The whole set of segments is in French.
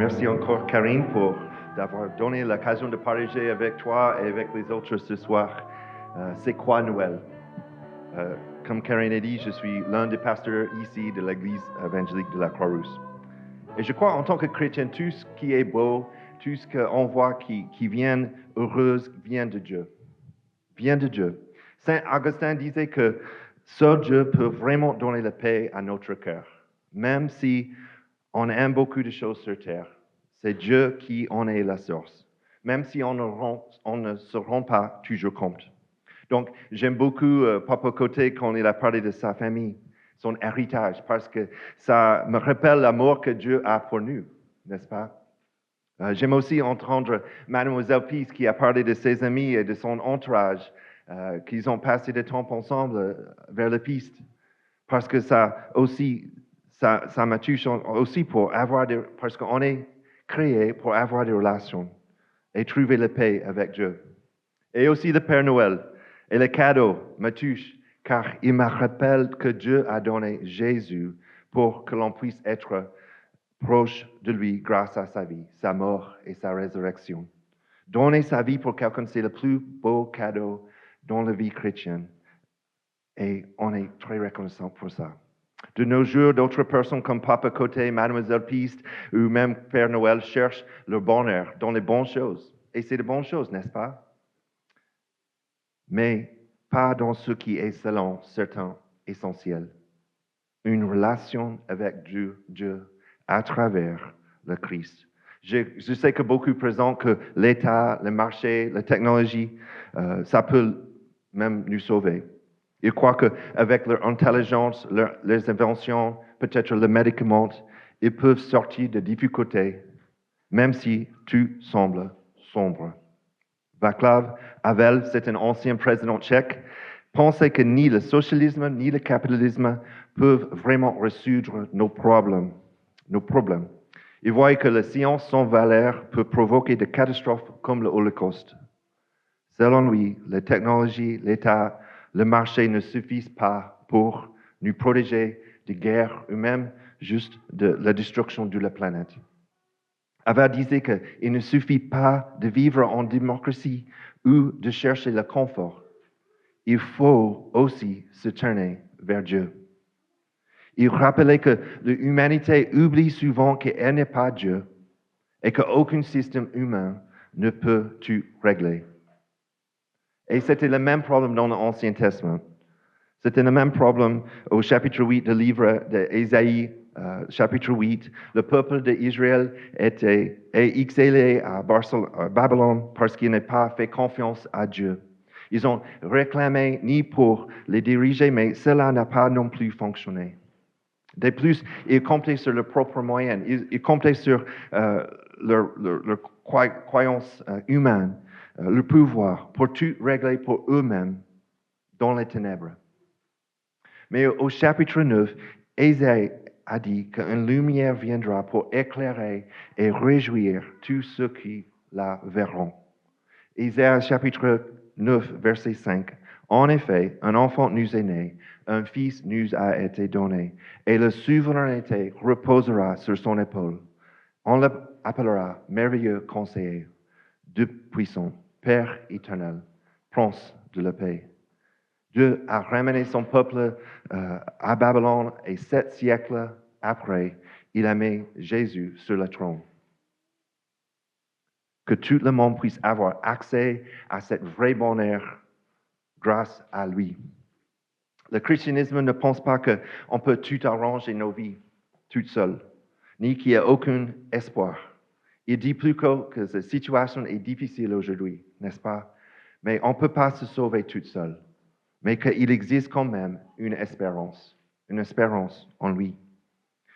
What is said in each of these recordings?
Merci encore, Karine, pour d'avoir donné l'occasion de partager avec toi et avec les autres ce soir. C'est quoi Noël? Comme Karine a dit, je suis l'un des pasteurs ici de l'Église évangélique de la Croix-Rousse. Et je crois, en tant que chrétien, tout ce qui est beau, tout ce qu'on voit qui vient heureuse, vient de Dieu. Vient de Dieu. Saint Augustin disait que seul Dieu peut vraiment donner la paix à notre cœur, même si on aime beaucoup de choses sur terre. C'est Dieu qui en est la source, même si on ne se rend pas toujours compte. Donc, j'aime beaucoup Papa Côté quand il a parlé de sa famille, son héritage, parce que ça me rappelle l'amour que Dieu a pour nous, n'est-ce pas? J'aime aussi entendre Mademoiselle Peace qui a parlé de ses amis et de son entourage, qu'ils ont passé du temps ensemble vers la piste, parce que ça me touche aussi parce qu'on est créé pour avoir des relations et trouver la paix avec Dieu. Et aussi le Père Noël et le cadeau me touche car il me rappelle que Dieu a donné Jésus pour que l'on puisse être proche de lui grâce à sa vie, sa mort et sa résurrection. Donner sa vie pour quelqu'un, c'est le plus beau cadeau dans la vie chrétienne. Et on est très reconnaissant pour ça. De nos jours, d'autres personnes comme Papa Côté, Mademoiselle Piste ou même Père Noël cherchent leur bonheur dans les bonnes choses. Et c'est de bonnes choses, n'est-ce pas? Mais pas dans ce qui est selon certains essentiels. Une relation avec Dieu à travers le Christ. Je sais que beaucoup présentent que l'État, le marché, la technologie, ça peut même nous sauver. Ils croient qu'avec leur intelligence, leurs inventions, peut-être les médicaments, ils peuvent sortir de difficultés, même si tout semble sombre. Václav Havel, c'est un ancien président tchèque, pensait que ni le socialisme ni le capitalisme peuvent vraiment résoudre nos problèmes. Il voyait que la science sans valeur peut provoquer des catastrophes comme le Holocauste. Selon lui, la technologie, l'État, le marché ne suffisent pas pour nous protéger des guerres ou même juste de la destruction de la planète. Havel disait qu'il ne suffit pas de vivre en démocratie ou de chercher le confort. Il faut aussi se tourner vers Dieu. Il rappelait que l'humanité oublie souvent qu'elle n'est pas Dieu et qu'aucun système humain ne peut tout régler. Et c'était le même problème dans l'Ancien Testament. C'était le même problème au chapitre 8 du livre d'Ésaïe, chapitre 8. Le peuple d'Israël était exilé à Babylone parce qu'il n'a pas fait confiance à Dieu. Ils ont réclamé ni pour les diriger, mais cela n'a pas non plus fonctionné. De plus, ils comptaient sur leurs propres moyens. Ils comptaient sur leur croyance humaine, le pouvoir pour tout régler pour eux-mêmes dans les ténèbres. Mais au chapitre 9, Ésaïe a dit qu'une lumière viendra pour éclairer et réjouir tous ceux qui la verront. Ésaïe chapitre 9, verset 5. En effet, un enfant nous est né, un fils nous a été donné, et la souveraineté reposera sur son épaule. On l'appellera merveilleux conseiller, Dieu puissant, Père éternel, Prince de la paix. Dieu a ramené son peuple à Babylone et 7 siècles après, il a mis Jésus sur le trône. Que tout le monde puisse avoir accès à cette vraie bonheur grâce à lui. Le christianisme ne pense pas qu'on peut tout arranger nos vies tout seul, ni qu'il n'y a aucun espoir. Il dit plutôt que la situation est difficile aujourd'hui, n'est-ce pas? Mais on ne peut pas se sauver tout seul. Mais qu'il existe quand même une espérance en lui.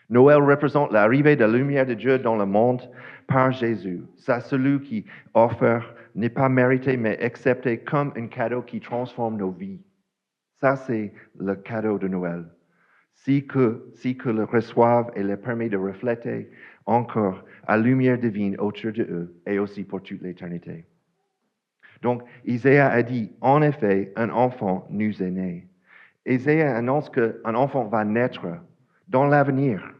Noël représente l'arrivée de la lumière de Dieu dans le monde par Jésus. Ça, celui qui offre n'est pas mérité, mais accepté comme un cadeau qui transforme nos vies. Ça, c'est le cadeau de Noël. Si que le reçoivent et leur permet de refléter encore la lumière divine autour de eux et aussi pour toute l'éternité. Donc, Isaïe a dit, en effet, un enfant nous est né. Isaïe annonce qu'un enfant va naître dans l'avenir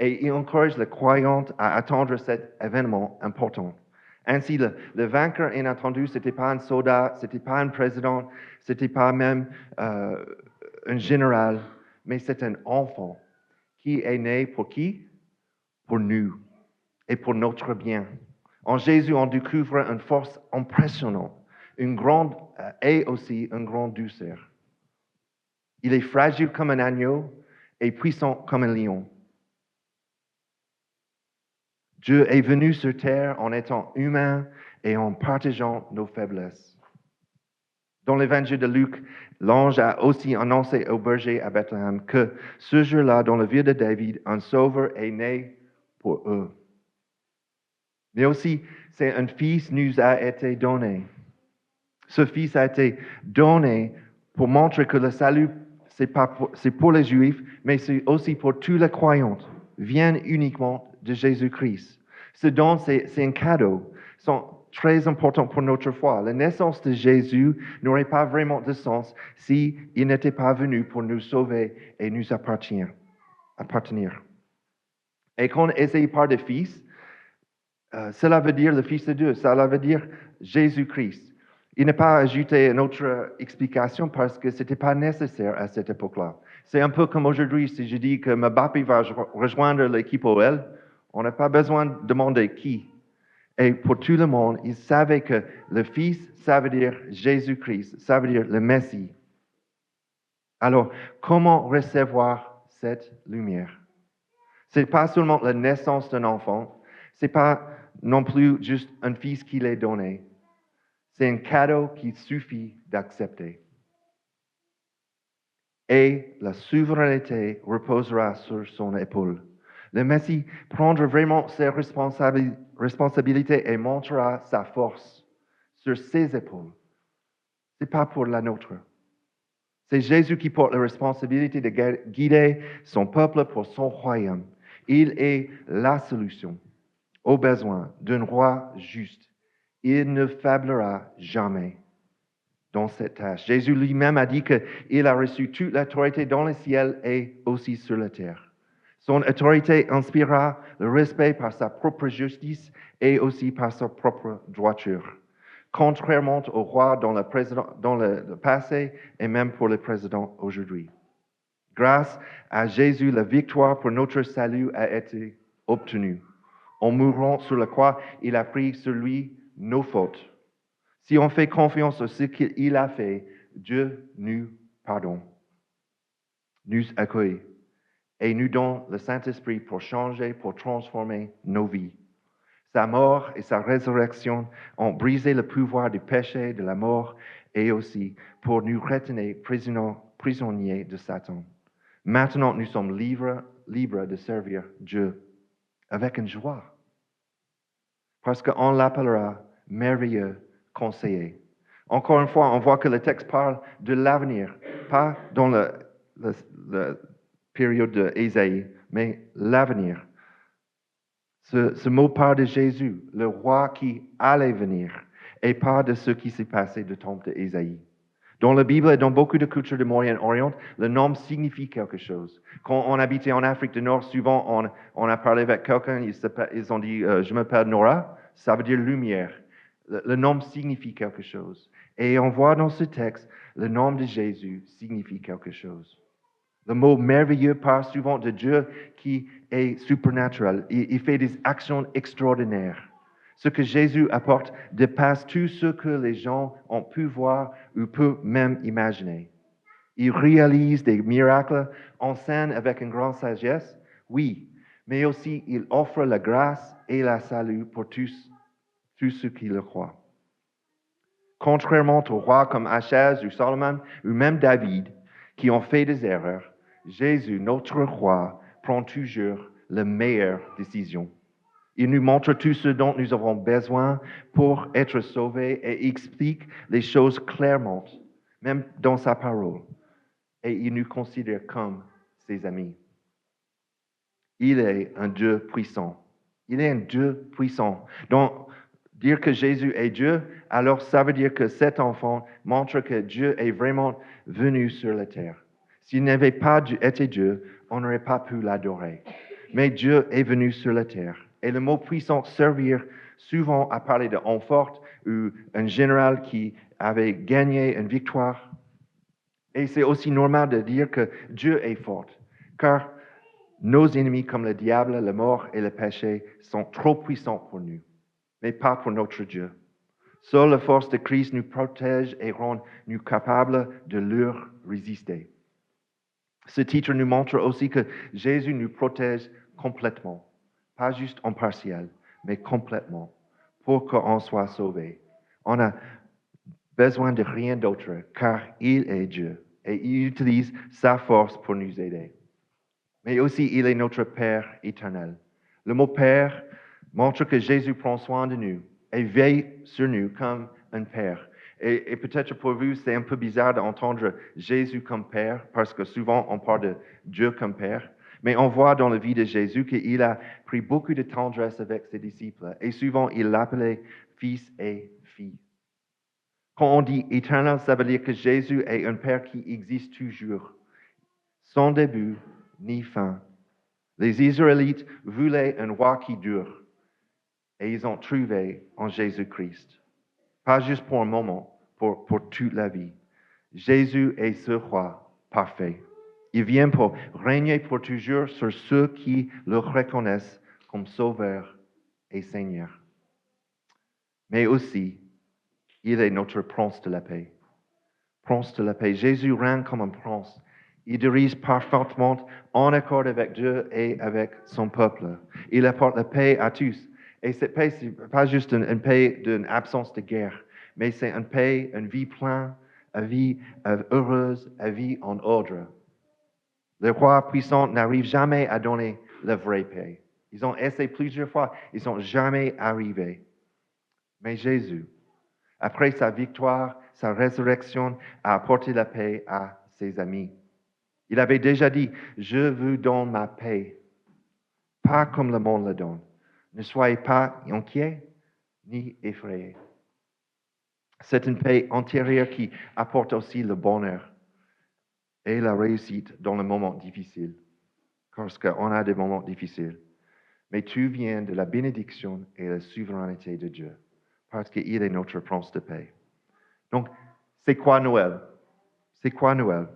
Et il encourage les croyants à attendre cet événement important. Ainsi, le vainqueur inattendu, ce n'était pas un soldat, ce n'était pas un président, ce n'était pas même un général, mais c'est un enfant qui est né pour qui? Pour nous et pour notre bien. En Jésus, on découvre une force impressionnante, une grande et aussi une grande douceur. Il est fragile comme un agneau et puissant comme un lion. Dieu est venu sur terre en étant humain et en partageant nos faiblesses. Dans l'évangile de Luc, l'ange a aussi annoncé aux bergers à Bethléem que ce jour-là, dans la ville de David, un sauveur est né pour eux. Mais aussi, c'est un fils nous a été donné. Ce fils a été donné pour montrer que le salut, c'est pour les Juifs, mais c'est aussi pour tous les croyants, viennent uniquement de Jésus-Christ. Ce don, c'est un cadeau. C'est très important pour notre foi. La naissance de Jésus n'aurait pas vraiment de sens s'il n'était pas venu pour nous sauver et nous appartenir. Et quand Ésaïe parle de fils, cela veut dire le Fils de Dieu, cela veut dire Jésus-Christ. Il n'a pas ajouté une autre explication parce que ce n'était pas nécessaire à cette époque-là. C'est un peu comme aujourd'hui, si je dis que Mbappé va rejoindre l'équipe OL, on n'a pas besoin de demander qui. Et pour tout le monde, il savait que le Fils, ça veut dire Jésus-Christ, ça veut dire le Messie. Alors, comment recevoir cette lumière? Ce n'est pas seulement la naissance d'un enfant, ce n'est pas non plus juste un fils qui l'est donné. C'est un cadeau qu'il suffit d'accepter. Et la souveraineté reposera sur son épaule. Le Messie prendra vraiment ses responsabilités et montrera sa force sur ses épaules. Ce n'est pas pour la nôtre. C'est Jésus qui porte la responsabilité de guider son peuple pour son royaume. Il est la solution aux besoins d'un roi juste. Il ne faiblera jamais dans cette tâche. Jésus lui-même a dit qu'il a reçu toute l'autorité dans le ciel et aussi sur la terre. Son autorité inspirera le respect par sa propre justice et aussi par sa propre droiture, contrairement au roi dans le passé et même pour le président aujourd'hui. Grâce à Jésus, la victoire pour notre salut a été obtenue. En mourant sur la croix, il a pris sur lui nos fautes. Si on fait confiance à ce qu'il a fait, Dieu nous pardonne, nous accueille et nous donne le Saint-Esprit pour changer, pour transformer nos vies. Sa mort et sa résurrection ont brisé le pouvoir du péché, de la mort et aussi pour nous retenir prisonniers de Satan. Maintenant, nous sommes libres de servir Dieu avec une joie. Parce qu'on l'appellera merveilleux conseiller. Encore une fois, on voit que le texte parle de l'avenir, pas dans la période d'Ésaïe, mais l'avenir. Ce mot parle de Jésus, le roi qui allait venir, et pas de ce qui s'est passé du temps d'Ésaïe. Dans la Bible et dans beaucoup de cultures du Moyen-Orient, le nom signifie quelque chose. Quand on habitait en Afrique du Nord, souvent on a parlé avec quelqu'un, ils ont dit je m'appelle Nora, ça veut dire lumière. Le nom signifie quelque chose. Et on voit dans ce texte, le nom de Jésus signifie quelque chose. Le mot merveilleux parle souvent de Dieu qui est surnaturel. Il fait des actions extraordinaires. Ce que Jésus apporte dépasse tout ce que les gens ont pu voir ou peuvent même imaginer. Il réalise des miracles, enseigne avec une grande sagesse, oui, mais aussi il offre la grâce et la salut pour tous ceux qui le croient. Contrairement aux rois comme Achaz ou Salomon ou même David, qui ont fait des erreurs, Jésus, notre roi, prend toujours la meilleure décision. Il nous montre tout ce dont nous avons besoin pour être sauvés et explique les choses clairement, même dans sa parole. Et il nous considère comme ses amis. Il est un Dieu puissant. Il est un Dieu puissant. Donc, dire que Jésus est Dieu, alors ça veut dire que cet enfant montre que Dieu est vraiment venu sur la terre. S'il n'avait pas été Dieu, on n'aurait pas pu l'adorer. Mais Dieu est venu sur la terre. Et le mot puissant, servir, souvent a parlé de homme fort ou un général qui avait gagné une victoire. Et c'est aussi normal de dire que Dieu est fort, car nos ennemis comme le diable, la mort et le péché sont trop puissants pour nous, mais pas pour notre Dieu. Seule la force de Christ nous protège et rend nous capables de leur résister. Ce titre nous montre aussi que Jésus nous protège complètement, pas juste en partiel, mais complètement, pour qu'on soit sauvé. On n'a besoin de rien d'autre, car il est Dieu et il utilise sa force pour nous aider. Mais aussi, il est notre Père éternel. Le mot Père montre que Jésus prend soin de nous et veille sur nous comme un Père. Et peut-être pour vous, c'est un peu bizarre d'entendre Jésus comme Père, parce que souvent on parle de Dieu comme Père. Mais on voit dans la vie de Jésus qu'il a pris beaucoup de tendresse avec ses disciples. Et souvent, il l'appelait fils et fille. Quand on dit éternel, ça veut dire que Jésus est un Père qui existe toujours, sans début ni fin. Les Israélites voulaient un roi qui dure, et ils ont trouvé en Jésus-Christ. Pas juste pour un moment, pour toute la vie. Jésus est ce roi parfait. Il vient pour régner pour toujours sur ceux qui le reconnaissent comme Sauveur et Seigneur. Mais aussi, il est notre prince de la paix. Prince de la paix. Jésus règne comme un prince. Il dirige parfaitement en accord avec Dieu et avec son peuple. Il apporte la paix à tous. Et cette paix, ce n'est pas juste une paix d'une absence de guerre, mais c'est une paix, une vie pleine, une vie heureuse, une vie en ordre. Les rois puissants n'arrivent jamais à donner la vraie paix. Ils ont essayé plusieurs fois, ils ne sont jamais arrivés. Mais Jésus, après sa victoire, sa résurrection, a apporté la paix à ses amis. Il avait déjà dit, je vous donne ma paix, pas comme le monde le donne. Ne soyez pas inquiets ni effrayés. C'est une paix antérieure qui apporte aussi le bonheur et la réussite dans les moments difficiles, parce qu'on a des moments difficiles. Mais tout vient de la bénédiction et la souveraineté de Dieu, parce qu'il est notre prince de paix. Donc, c'est quoi Noël? C'est quoi Noël?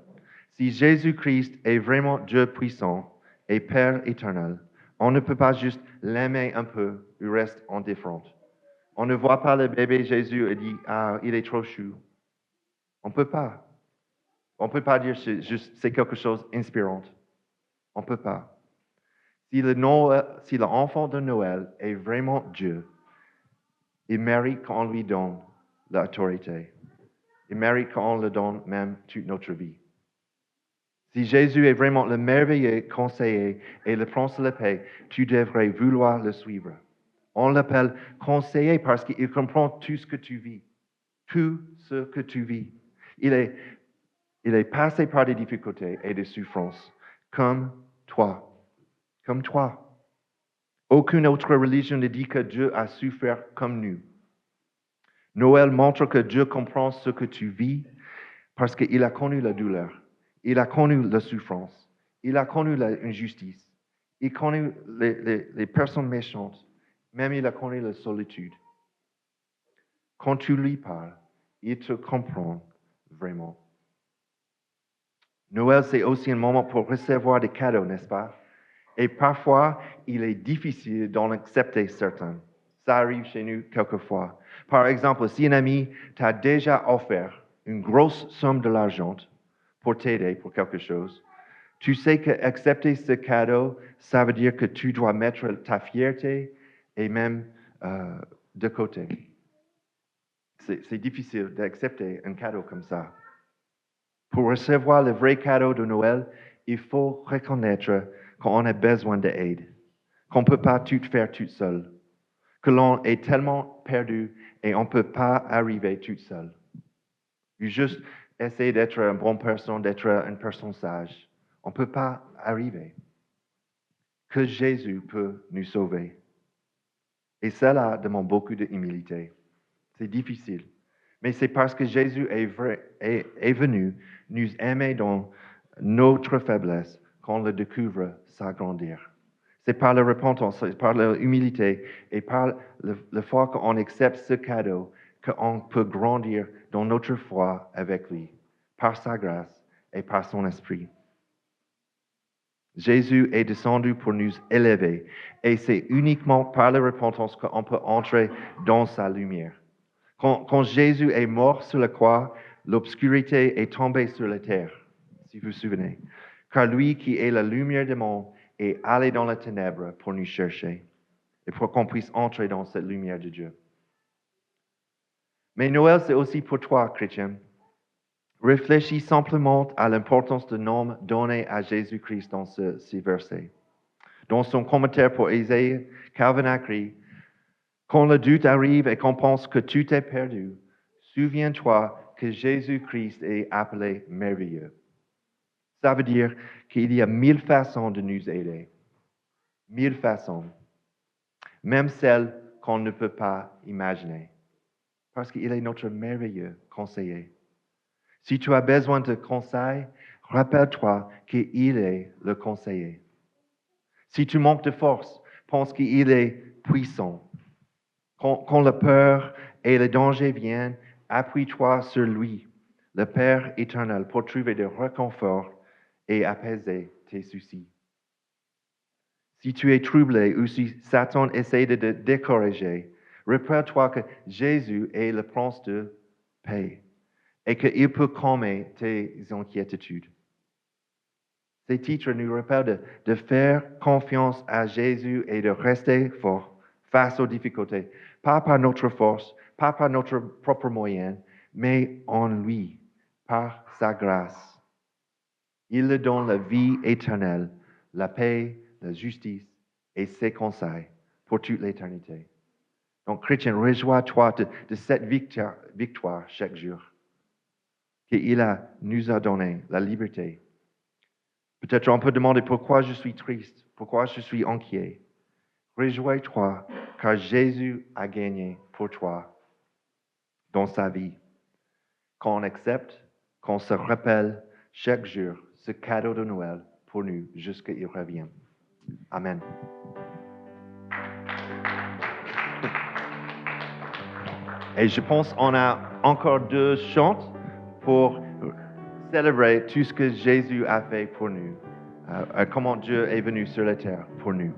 Si Jésus-Christ est vraiment Dieu puissant et Père éternel, on ne peut pas juste l'aimer un peu ou rester indifférent. On ne voit pas le bébé Jésus et dit, ah, il est trop chou. On ne peut pas. On ne peut pas dire c'est quelque chose d'inspirant. On ne peut pas. Si l'enfant de Noël est vraiment Dieu, il mérite qu'on lui donne l'autorité. Il mérite qu'on le donne même toute notre vie. Si Jésus est vraiment le merveilleux conseiller et le prince de la paix, tu devrais vouloir le suivre. On l'appelle conseiller parce qu'il comprend tout ce que tu vis. Tout ce que tu vis. Il est passé par des difficultés et des souffrances, comme toi. Comme toi. Aucune autre religion ne dit que Dieu a souffert comme nous. Noël montre que Dieu comprend ce que tu vis parce qu'il a connu la douleur. Il a connu la souffrance. Il a connu l'injustice. Il a connu les personnes méchantes. Même il a connu la solitude. Quand tu lui parles, il te comprend vraiment. Noël, c'est aussi un moment pour recevoir des cadeaux, n'est-ce pas? Et parfois, il est difficile d'en accepter certains. Ça arrive chez nous quelquefois. Par exemple, si un ami t'a déjà offert une grosse somme de l'argent pour t'aider pour quelque chose, tu sais qu'accepter ce cadeau, ça veut dire que tu dois mettre ta fierté et même de côté. C'est difficile d'accepter un cadeau comme ça. Pour recevoir le vrai cadeau de Noël, il faut reconnaître qu'on a besoin d'aide, qu'on ne peut pas tout faire tout seul, que l'on est tellement perdu et on ne peut pas arriver tout seul. Juste essayer d'être une bonne personne, d'être une personne sage. On ne peut pas arriver. Que Jésus peut nous sauver. Et cela demande beaucoup d'humilité. C'est difficile. Mais c'est parce que Jésus est venu nous aimer dans notre faiblesse qu'on le découvre s'agrandir. C'est par la repentance, c'est par l'humilité et par le foi qu'on accepte ce cadeau qu'on peut grandir dans notre foi avec lui, par sa grâce et par son esprit. Jésus est descendu pour nous élever et c'est uniquement par la repentance qu'on peut entrer dans sa lumière. Quand Jésus est mort sur la croix, l'obscurité est tombée sur la terre, si vous vous souvenez. Car lui qui est la lumière du monde est allé dans les ténèbres pour nous chercher et pour qu'on puisse entrer dans cette lumière de Dieu. Mais Noël, c'est aussi pour toi, chrétien. Réfléchis simplement à l'importance du nom donné à Jésus-Christ dans ces versets. Dans son commentaire pour Ésaïe, Calvin a écrit, « Quand le doute arrive et qu'on pense que tout est perdu, souviens-toi que Jésus-Christ est appelé merveilleux. » Ça veut dire qu'il y a 1000 façons de nous aider. 1000 façons. Même celles qu'on ne peut pas imaginer. Parce qu'il est notre merveilleux conseiller. Si tu as besoin de conseils, rappelle-toi qu'il est le conseiller. Si tu manques de force, pense qu'il est puissant. Quand la peur et le danger viennent, appuie-toi sur lui, le Père éternel, pour trouver du réconfort et apaiser tes soucis. Si tu es troublé ou si Satan essaie de te décourager, rappelle-toi que Jésus est le prince de paix et qu'il peut calmer tes inquiétudes. Ces titres nous rappellent de faire confiance à Jésus et de rester fort face aux difficultés, pas par notre force, pas par notre propre moyen, mais en lui, par sa grâce. Il nous donne la vie éternelle, la paix, la justice et ses conseils pour toute l'éternité. Donc, chrétien, réjouis-toi de cette victoire chaque jour qu'il nous a donné, la liberté. Peut-être on peut demander pourquoi je suis triste, pourquoi je suis inquiet. Réjouis-toi car Jésus a gagné pour toi dans sa vie. Qu'on accepte, qu'on se rappelle chaque jour ce cadeau de Noël pour nous jusqu'à qu'il revienne. Amen. Et je pense qu'on a encore 2 chants pour célébrer tout ce que Jésus a fait pour nous, comment Dieu est venu sur la terre pour nous.